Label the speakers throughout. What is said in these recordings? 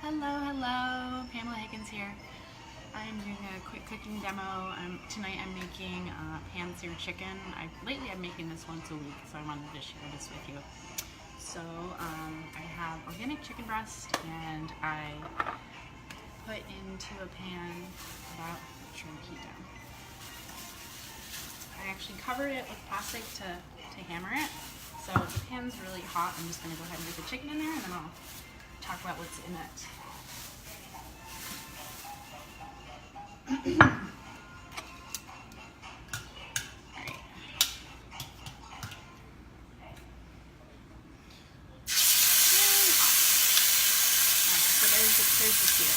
Speaker 1: Hello, Pamela Higgins here. I'm doing a quick cooking demo. Tonight I'm making pan-seared chicken. Lately I'm making this once a week, so I wanted to share this with you. So I have organic chicken breast, and I put into a pan about, turn the heat down. I actually covered it with plastic to hammer it. So the pan's really hot. I'm just going to go ahead and get the chicken in there, and then I'll talk about what's in it. Alright. So there's the sear.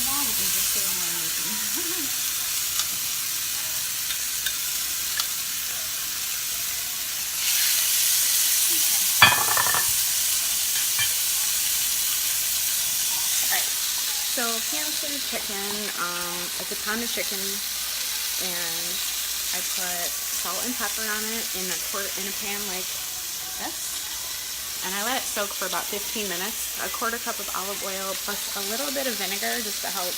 Speaker 1: Now we can just say more amazing. So pan-seared chicken, it's a pound of chicken, and I put salt and pepper on it in a pan like this, and I let it soak for about 15 minutes. A quarter cup of olive oil plus a little bit of vinegar just to help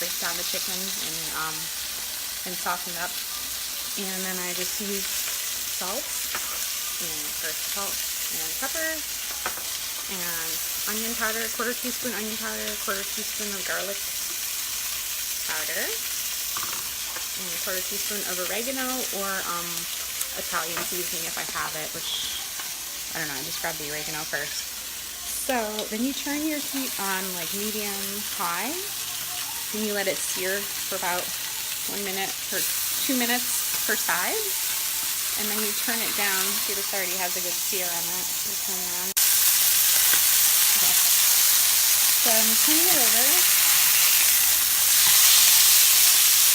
Speaker 1: break down the chicken and soften it up. And then I just use salt, and first salt and pepper, and onion powder, quarter teaspoon onion powder, quarter teaspoon of garlic powder, and a quarter teaspoon of oregano or Italian seasoning if I have it, which, I don't know, I just grab the oregano first. So then you turn your heat on like medium high, and you let it sear for about 1 minute or 2 minutes per side, and then you turn it down. See, this already has a good sear on it. You turn it on. So I'm turning it over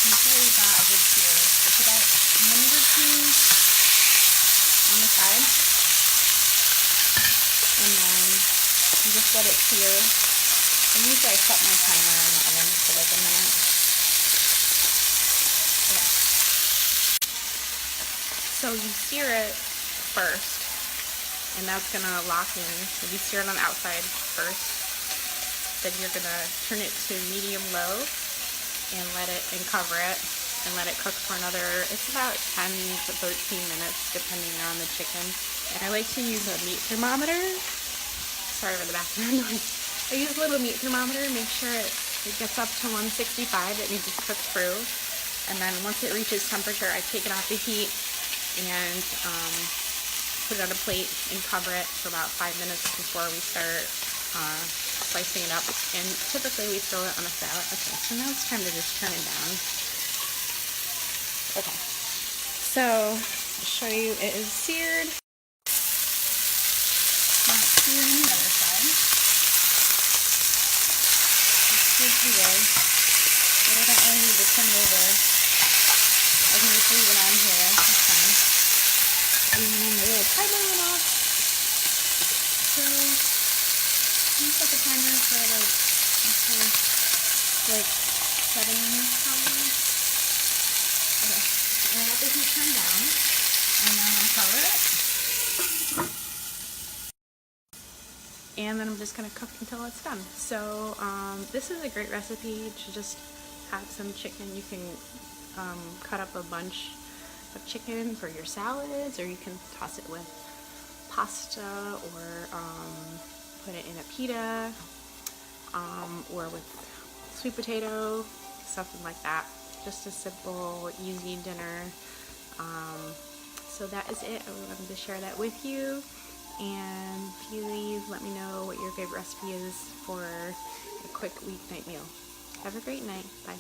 Speaker 1: until we got a good sear. It's about a minute or two on the side, and then you just let it sear. And usually I set my timer in the oven for like a minute. Okay. So you sear it first, and that's gonna lock in. So you sear it on the outside first. Then you're gonna turn it to medium-low and cover it and let it cook for another, it's about 10 to 13 minutes depending on the chicken. And I like to use a meat thermometer. Sorry for the background noise. I use a little meat thermometer, make sure it gets up to 165. It means it's cooked through. And then once it reaches temperature, I take it off the heat and put it on a plate and cover it for about 5 minutes before we start slicing it up, and typically we throw it on a salad. Okay, so now it's time to just turn it down. Okay, so I'll show you, it is seared. Now it's seared on the other side. It's seared pretty good, but I don't really need to turn it over. I can just leave it on here, that's fine. And then the little timer went off, so you set the timer for like 7 minutes probably. Okay, and I got the heat turned down, and then I'll cover it. And then I'm just going to cook until it's done. So this is a great recipe to just have some chicken. You can cut up a bunch of chicken for your salads, or you can toss it with pasta, or put it in a pita, or with sweet potato, something like that. Just a simple, easy dinner. So that is it. I wanted to share that with you, and please let me know what your favorite recipe is for a quick weeknight meal. Have a great night. Bye.